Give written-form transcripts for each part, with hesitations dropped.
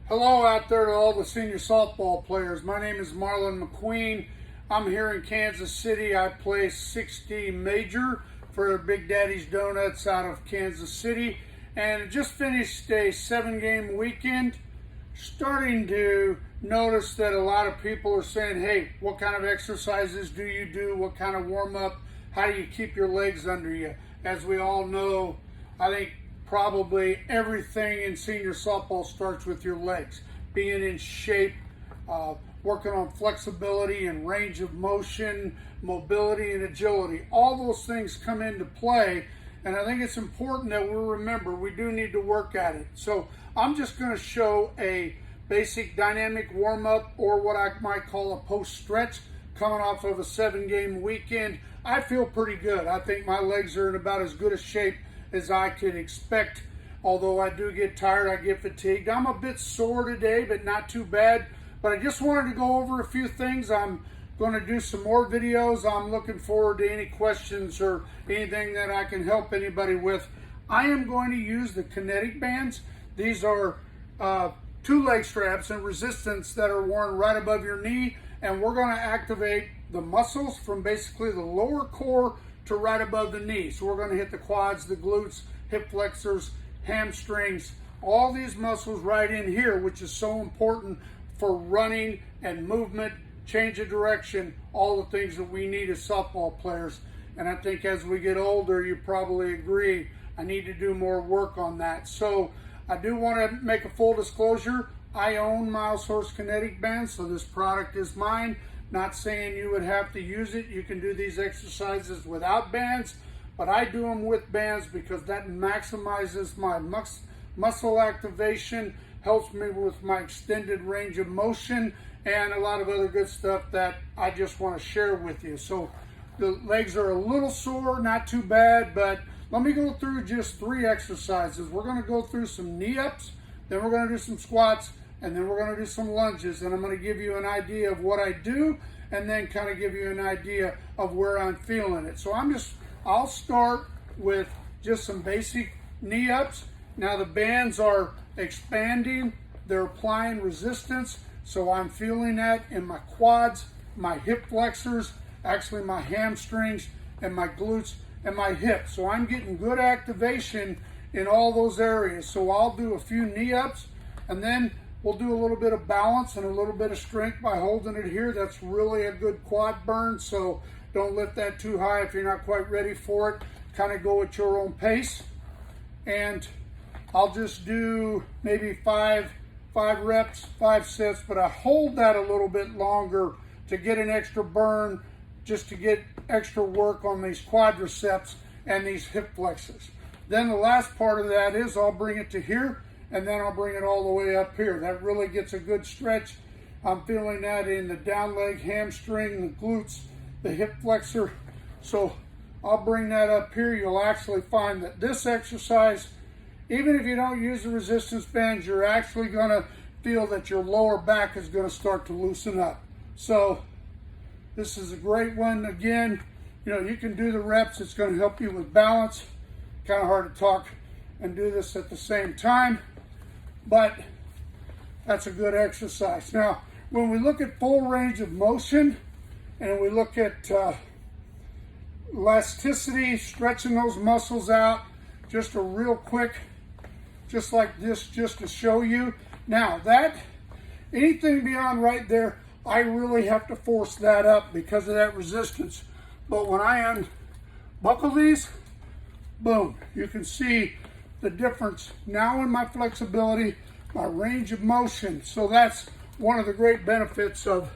Hello out there to all the senior softball players. My name is Marlon McQueen. I'm here in Kansas City. I play 6D Major for Big Daddy's Donuts out of Kansas City. And just finished a 7-game weekend. Starting to notice that a lot of people are saying, hey, what kind of exercises do you do? What kind of warm-up? How do you keep your legs under you? As we all know, I think probably everything in senior softball starts with your legs. Being in shape, working on flexibility and range of motion, mobility and agility. All those things come into play, and I think it's important that we remember we do need to work at it. So I'm just going to show a basic dynamic warm-up, or what I might call a post-stretch, coming off of a 7-game weekend. I feel pretty good. I think my legs are in about as good a shape as I could expect. Although I do get tired, I get fatigued. I'm a bit sore today, but not too bad. But I just wanted to go over a few things. I'm going to do some more videos. I'm looking forward to any questions or anything that I can help anybody with. I am going to use the Kinetic bands. These are 2 leg straps and resistance that are worn right above your knee, and we're going to activate the muscles from basically the lower core to right above the knee. So we're going to hit the quads, the glutes, hip flexors, hamstrings, all these muscles right in here, which is so important for running and movement, change of direction, all the things that we need as softball players. And I think as we get older, you probably agree, I need to do more work on that. So I do want to make a full disclosure. I own Myosource Kinetic bands, so this product is mine. Not saying you would have to use it. You can do these exercises without bands, but I do them with bands because that maximizes my muscle activation, helps me with my extended range of motion, and a lot of other good stuff that I just want to share with you. So the legs are a little sore, not too bad, but let me go through just 3 exercises. We're going to go through some knee-ups, then we're going to do some squats, and then we're going to do some lunges, and I'm going to give you an idea of what I do and then kind of give you an idea of where I'm feeling it. So I'll start with just some basic knee ups. Now the bands are expanding, they're applying resistance, so I'm feeling that in my quads, my hip flexors, actually my hamstrings, and my glutes and my hips. So I'm getting good activation in all those areas. So I'll do a few knee ups, and then we'll do a little bit of balance and a little bit of strength by holding it here. That's really a good quad burn, so don't lift that too high if you're not quite ready for it. Kind of go at your own pace. And I'll just do maybe 5 reps, 5 sets, but I hold that a little bit longer to get an extra burn, just to get extra work on these quadriceps and these hip flexors. Then the last part of that is I'll bring it to here, and then I'll bring it all the way up here. That really gets a good stretch. I'm feeling that in the down leg, hamstring, the glutes, the hip flexor. So I'll bring that up here. You'll actually find that this exercise, even if you don't use the resistance bands, you're actually going to feel that your lower back is going to start to loosen up. So this is a great one. Again, you can do the reps. It's going to help you with balance. Kind of hard to talk and do this at the same time, but that's a good exercise. Now, when we look at full range of motion and we look at elasticity, stretching those muscles out, just a real quick, just like this, just to show you. Now that, anything beyond right there, I really have to force that up because of that resistance. But when I unbuckle these, boom, you can see the difference now in my flexibility, my range of motion. So that's one of the great benefits of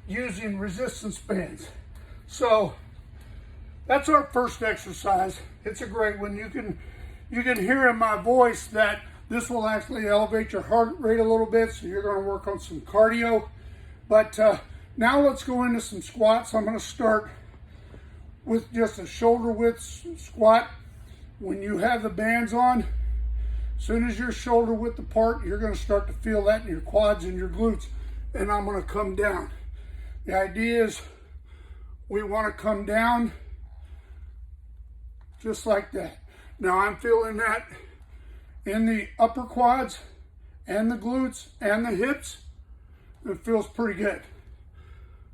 using resistance bands. So that's our first exercise. It's a great one. You can hear in my voice that this will actually elevate your heart rate a little bit, so you're going to work on some cardio. But now let's go into some squats. I'm going to start with just a shoulder width squat. When you have the bands on, as soon as your shoulder width apart, you're going to start to feel that in your quads and your glutes. And I'm going to come down. The idea is we want to come down just like that. Now I'm feeling that in the upper quads and the glutes and the hips. It feels pretty good.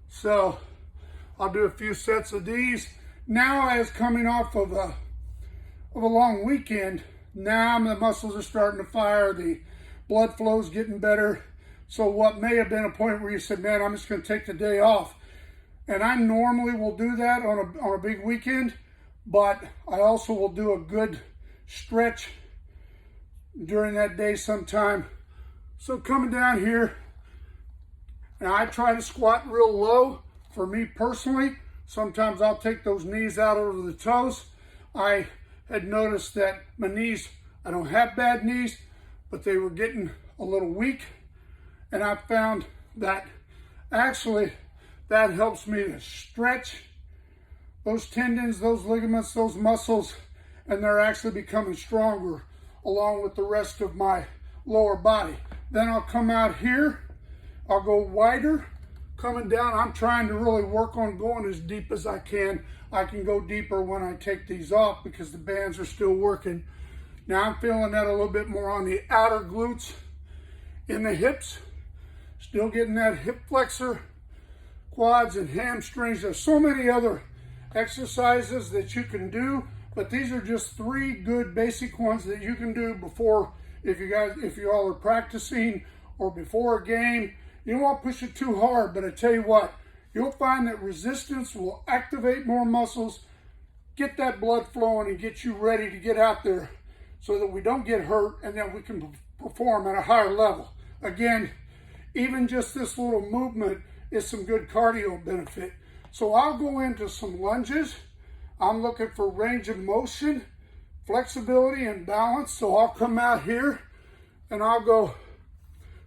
So I'll do a few sets of these. Now, as coming off of a long weekend, now the muscles are starting to fire, the blood flow's getting better. So what may have been a point where you said, man, I'm just going to take the day off. And I normally will do that on a big weekend, but I also will do a good stretch during that day sometime. So coming down here, and I try to squat real low. For me personally, sometimes I'll take those knees out over the toes. I had noticed that my knees, I don't have bad knees, but they were getting a little weak. And I found that actually that helps me to stretch those tendons, those ligaments, those muscles, and they're actually becoming stronger along with the rest of my lower body. Then I'll come out here, I'll go wider, coming down. I'm trying to really work on going as deep as I can. I can go deeper when I take these off because the bands are still working. Now I'm feeling that a little bit more on the outer glutes, in the hips, still getting that hip flexor, quads and hamstrings. There's so many other exercises that you can do, but these are just 3 good basic ones that you can do before, if you all are practicing or before a game. You don't want to push it too hard, but I tell you what, you'll find that resistance will activate more muscles, get that blood flowing, and get you ready to get out there so that we don't get hurt and that we can perform at a higher level. Again, even just this little movement is some good cardio benefit. So I'll go into some lunges. I'm looking for range of motion, flexibility, and balance. So I'll come out here and I'll go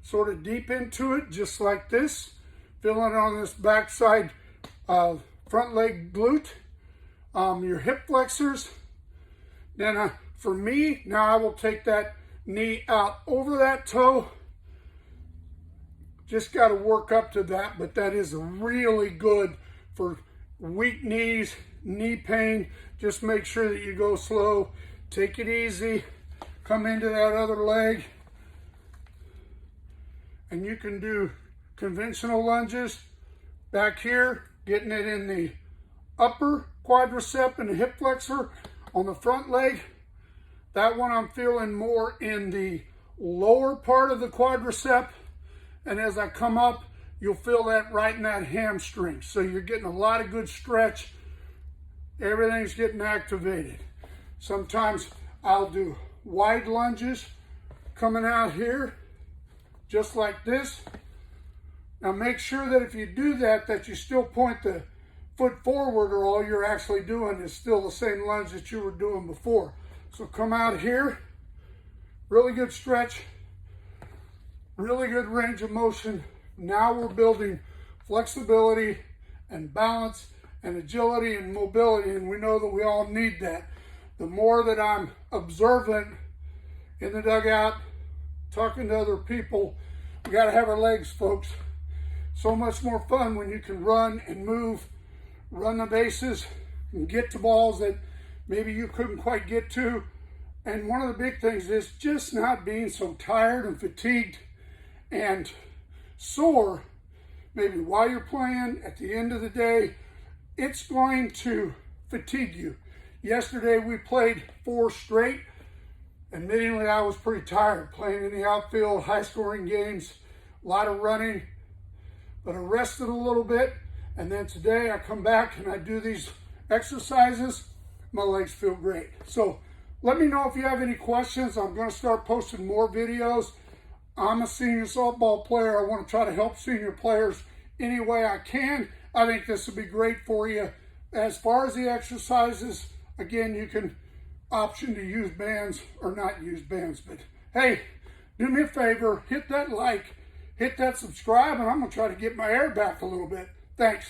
sort of deep into it, just like this, feeling it on this backside front leg glute, your hip flexors. Then for me, now I will take that knee out over that toe. Just got to work up to that, but that is really good for weak knees, knee pain. Just make sure that you go slow, take it easy, come into that other leg. And you can do conventional lunges back here, getting it in the upper quadricep and the hip flexor on the front leg. That one I'm feeling more in the lower part of the quadricep. And as I come up, you'll feel that right in that hamstring. So you're getting a lot of good stretch. Everything's getting activated. Sometimes I'll do wide lunges coming out here, just like this. Now make sure that if you do that, that you still point the foot forward, or all you're actually doing is still the same lunge that you were doing before. So come out here, really good stretch, really good range of motion. Now we're building flexibility and balance and agility and mobility, and we know that we all need that. The more that I'm observant in the dugout, talking to other people, we got to have our legs, folks. So much more fun when you can run and move, run the bases, and get to balls that maybe you couldn't quite get to. And one of the big things is just not being so tired and fatigued and sore, maybe while you're playing. At the end of the day, it's going to fatigue you. Yesterday we played 4 straight. Admittingly, I was pretty tired playing in the outfield, high-scoring games, a lot of running, but I rested a little bit. And then today I come back and I do these exercises. My legs feel great. So let me know if you have any questions. I'm going to start posting more videos. I'm a senior softball player. I want to try to help senior players any way I can. I think this would be great for you. As far as the exercises, again, you can option to use bands or not use bands. But hey, do me a favor, hit that like, hit that subscribe, and I'm going to try to get my air back a little bit. Thanks.